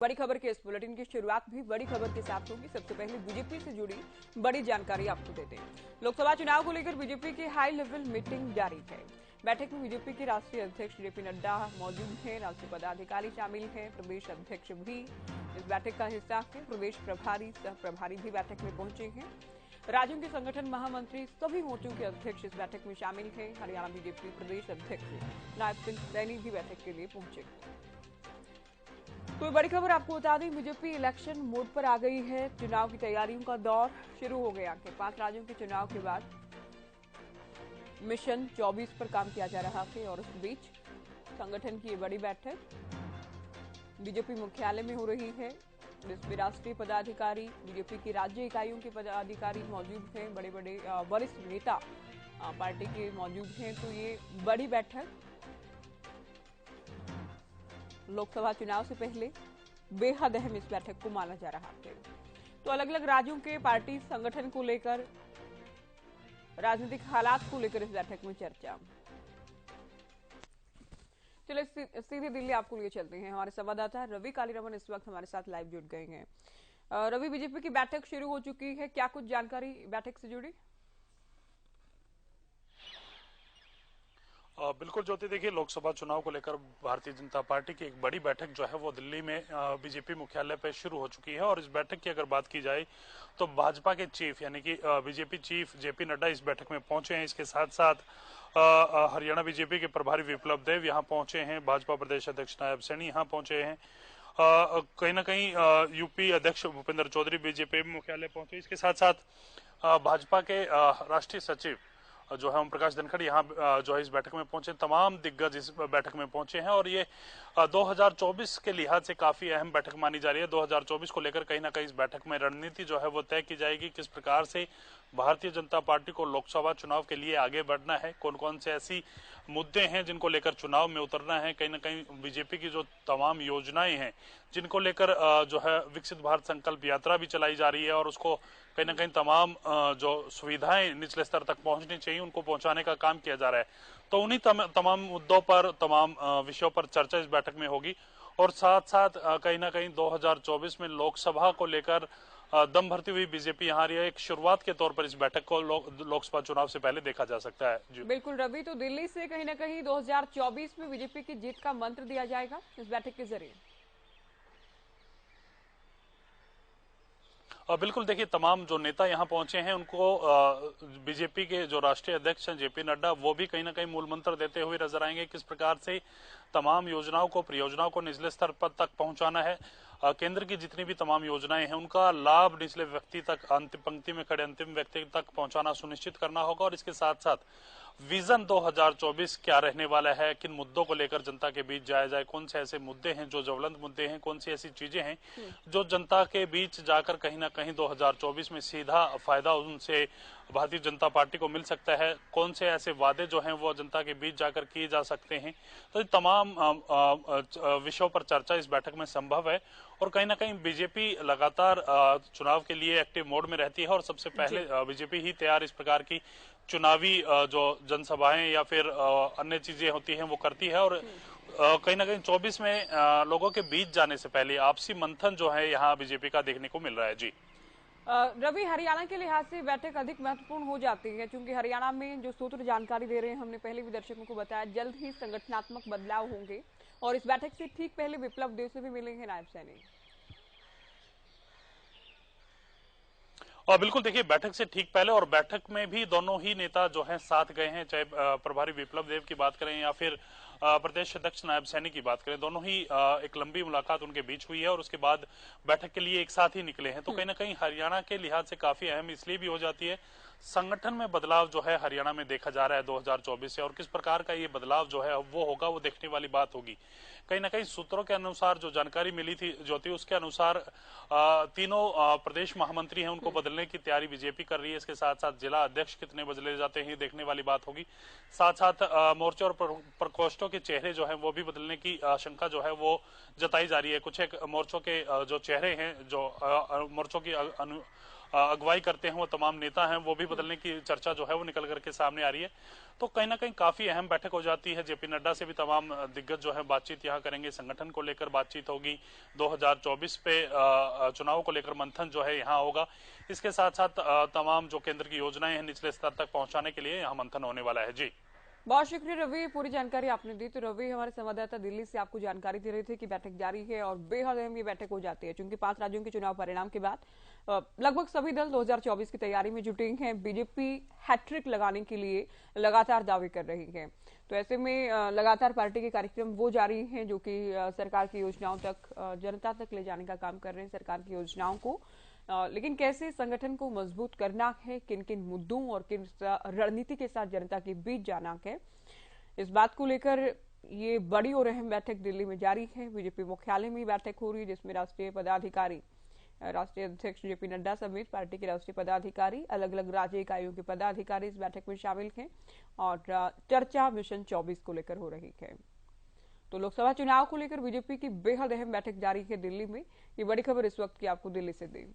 बड़ी खबर के इस बुलेटिन की शुरुआत भी बड़ी खबर के साथ होगी। सबसे पहले बीजेपी से जुड़ी बड़ी जानकारी आपको देते हैं। लोकसभा चुनाव को लेकर बीजेपी की हाई लेवल मीटिंग जारी है। बैठक में बीजेपी के राष्ट्रीय अध्यक्ष जेपी नड्डा मौजूद हैं, राष्ट्रीय पदाधिकारी शामिल हैं, प्रदेश अध्यक्ष भी इस बैठक का हिस्सा है, प्रदेश प्रभारी सह प्रभारी भी बैठक में पहुंचे हैं, राज्यों के संगठन महामंत्री सभी मोर्चों के अध्यक्ष इस बैठक में शामिल हैं। हरियाणा बीजेपी प्रदेश अध्यक्ष नायब सिंह सैनी भी बैठक के लिए पहुंचे। कोई बड़ी खबर आपको बता दें, बीजेपी इलेक्शन मोड पर आ गई है। चुनाव की तैयारियों का दौर शुरू हो गया है। 5 राज्यों के चुनाव के बाद मिशन 24 पर काम किया जा रहा है और इस बीच संगठन की ये बड़ी बैठक बीजेपी मुख्यालय में हो रही है, जिसमें राष्ट्रीय पदाधिकारी, बीजेपी की राज्य इकाइयों के पदाधिकारी मौजूद हैं, बड़े बड़े वरिष्ठ नेता पार्टी के मौजूद हैं। तो ये बड़ी बैठक लोकसभा चुनाव से पहले बेहद अहम इस बैठक को माना जा रहा है। तो अलग अलग राज्यों के पार्टी संगठन को लेकर, राजनीतिक हालात को लेकर इस बैठक में चर्चा। चलिए सीधे दिल्ली आपको लिए चलते हैं। हमारे संवाददाता रवि कालीरमन इस वक्त हमारे साथ लाइव जुड़ गए हैं। रवि, बीजेपी की बैठक शुरू हो चुकी है, क्या कुछ जानकारी बैठक से जुड़ी? बिल्कुल ज्योति, देखिए लोकसभा चुनाव को लेकर भारतीय जनता पार्टी की एक बड़ी बैठक जो है वो दिल्ली में बीजेपी मुख्यालय पर शुरू हो चुकी है। और इस बैठक की अगर बात की जाए तो भाजपा के चीफ यानी कि बीजेपी चीफ जेपी नड्डा इस बैठक में पहुंचे हैं। इसके साथ साथ हरियाणा बीजेपी के प्रभारी विप्लव देव यहाँ पहुंचे हैं, भाजपा प्रदेश अध्यक्ष नायब सैनी यहाँ पहुंचे हैं, कहीं ना कहीं यूपी अध्यक्ष भूपेंद्र चौधरी बीजेपी मुख्यालय पहुंचे। इसके साथ साथ भाजपा के राष्ट्रीय सचिव जो है ओम प्रकाश धनखड़ यहाँ जो है इस बैठक में पहुंचे। तमाम दिग्गज इस बैठक में पहुंचे हैं और ये 2024 के लिहाज से काफी अहम बैठक मानी जा रही है। 2024 को लेकर कहीं ना कहीं इस बैठक में रणनीति जो है वो तय की जाएगी, किस प्रकार से भारतीय जनता पार्टी को लोकसभा चुनाव के लिए आगे बढ़ना है, कौन कौन से ऐसी मुद्दे हैं जिनको लेकर चुनाव में उतरना है। कहीं ना कहीं बीजेपी की जो तमाम योजनाएं हैं जिनको लेकर जो है विकसित भारत संकल्प यात्रा भी चलाई जा रही है और उसको कहीं ना कहीं तमाम जो सुविधाएं निचले स्तर तक पहुंचनी चाहिए उनको पहुंचाने का काम किया जा रहा है। तो उन्हीं तमाम मुद्दों पर, तमाम विषयों पर चर्चा इस बैठक में होगी। और साथ साथ कहीं ना कहीं 2024 में लोकसभा को लेकर दम भरती हुई बीजेपी यहाँ रही है। एक शुरुआत के तौर पर इस बैठक को लोकसभा चुनाव से पहले देखा जा सकता है जी। बिल्कुल रवि, तो दिल्ली से कहीं ना कहीं 2024 में बीजेपी की जीत का मंत्र दिया जाएगा इस बैठक के जरिए। बिल्कुल, देखिए तमाम जो नेता यहाँ पहुंचे हैं उनको बीजेपी के जो राष्ट्रीय अध्यक्ष हैं जेपी नड्डा वो भी कहीं ना कहीं मूल मंत्र देते हुए नजर आएंगे, किस प्रकार से तमाम योजनाओं को, परियोजनाओं को निचले स्तर पर तक पहुंचाना है। केंद्र की जितनी भी तमाम योजनाएं हैं उनका लाभ निचले व्यक्ति तक, अंतिम पंक्ति में खड़े अंतिम व्यक्ति तक पहुंचाना सुनिश्चित करना होगा। और इसके साथ साथ विजन 2024 क्या रहने वाला है, किन मुद्दों को लेकर जनता के बीच जाया जाए, कौन से ऐसे मुद्दे हैं जो ज्वलंत मुद्दे हैं, कौन सी ऐसी चीजें हैं जो जनता के बीच जाकर कहीं ना कहीं 2024 में सीधा फायदा उनसे भारतीय जनता पार्टी को मिल सकता है, कौन से ऐसे वादे जो हैं वो जनता के बीच जाकर किए जा सकते हैं। तो तमाम विषयों पर चर्चा इस बैठक में संभव है। और कहीं ना कहीं बीजेपी लगातार चुनाव के लिए एक्टिव मोड में रहती है और सबसे पहले बीजेपी ही तैयार इस प्रकार की चुनावी जो जनसभाएं या फिर अन्य चीजें होती हैं वो करती है। और कहीं ना कहीं 24 में लोगों के बीच जाने से पहले आपसी मंथन जो है यहाँ बीजेपी का देखने को मिल रहा है जी। रवि, हरियाणा के लिहाज से बैठक अधिक महत्वपूर्ण हो जाती है क्योंकि हरियाणा में जो सूत्र जानकारी दे रहे हैं, हमने पहले भी दर्शकों को बताया, जल्द ही संगठनात्मक बदलाव होंगे और इस बैठक से ठीक पहले विप्लव देव से भी मिलेंगे नायब सैनी। और बिल्कुल, देखिए बैठक से ठीक पहले और बैठक में भी दोनों ही नेता जो हैं साथ गए हैं, चाहे प्रभारी विप्लव देव की बात करें या फिर प्रदेश अध्यक्ष नायब सैनी की बात करें, दोनों ही एक लंबी मुलाकात उनके बीच हुई है और उसके बाद बैठक के लिए एक साथ ही निकले हैं। तो कहीं ना कहीं हरियाणा के लिहाज से काफी अहम इसलिए भी हो जाती है, संगठन में बदलाव जो है हरियाणा में देखा जा रहा है 2024 से, और किस प्रकार का ये बदलाव जो है वो होगा वो देखने वाली बात होगी। कहीं ना कहीं सूत्रों के अनुसार जो जानकारी मिली थी ज्योति, उसके अनुसार तीनों प्रदेश महामंत्री हैं उनको बदलने की तैयारी बीजेपी कर रही है। इसके साथ साथ जिला अध्यक्ष कितने बदले जाते हैं देखने वाली बात होगी। साथ साथ मोर्चे और प्रकोष्ठों के चेहरे जो हैं वो भी बदलने की आशंका जो है वो जताई जा रही है। कुछ एक मोर्चों के जो चेहरे हैं, जो मोर्चों की अगुवाई करते हैं वो तमाम नेता हैं, वो भी बदलने की चर्चा जो है वो निकल करके सामने आ रही है। तो कहीं ना कहीं काफी अहम बैठक हो जाती है। जेपी नड्डा से भी तमाम दिग्गज जो है बातचीत यहाँ करेंगे, संगठन को लेकर बातचीत होगी, 2024 पे चुनाव को लेकर मंथन जो है यहाँ होगा। इसके साथ साथ तमाम जो केंद्र की योजनाएं हैं निचले स्तर तक पहुंचाने के लिए यहाँ मंथन होने वाला है। जी बहुत शुक्रिया रवि, पूरी जानकारी आपने दी। तो रवि, हमारे संवाददाता दिल्ली से आपको जानकारी दे रहे थे कि बैठक जारी है और बेहद अहम ये बैठक हो जाती है, क्योंकि 5 राज्यों के चुनाव परिणाम के बाद लगभग सभी दल 2024 की तैयारी में जुटे हैं। बीजेपी हैट्रिक लगाने के लिए लगातार दावे कर रही है। तो ऐसे में लगातार पार्टी के कार्यक्रम वो जारी हैं जो कि सरकार की योजनाओं तक, जनता तक ले जाने का काम कर रहे हैं, सरकार की योजनाओं को। लेकिन कैसे संगठन को मजबूत करना है, किन किन मुद्दों और किन रणनीति के साथ जनता के बीच जाना है, इस बात को लेकर ये बड़ी और अहम बैठक दिल्ली में जारी है। बीजेपी मुख्यालय में बैठक हो रही है, जिसमें राष्ट्रीय पदाधिकारी, राष्ट्रीय अध्यक्ष जेपी नड्डा समेत पार्टी के राष्ट्रीय पदाधिकारी, अलग अलग राज्य इकाइयों के पदाधिकारी इस बैठक में शामिल हैं और चर्चा मिशन 24 को लेकर हो रही है। तो लोकसभा चुनाव को लेकर बीजेपी की बेहद अहम बैठक जारी है दिल्ली में। ये बड़ी खबर इस वक्त की आपको दिल्ली से दी।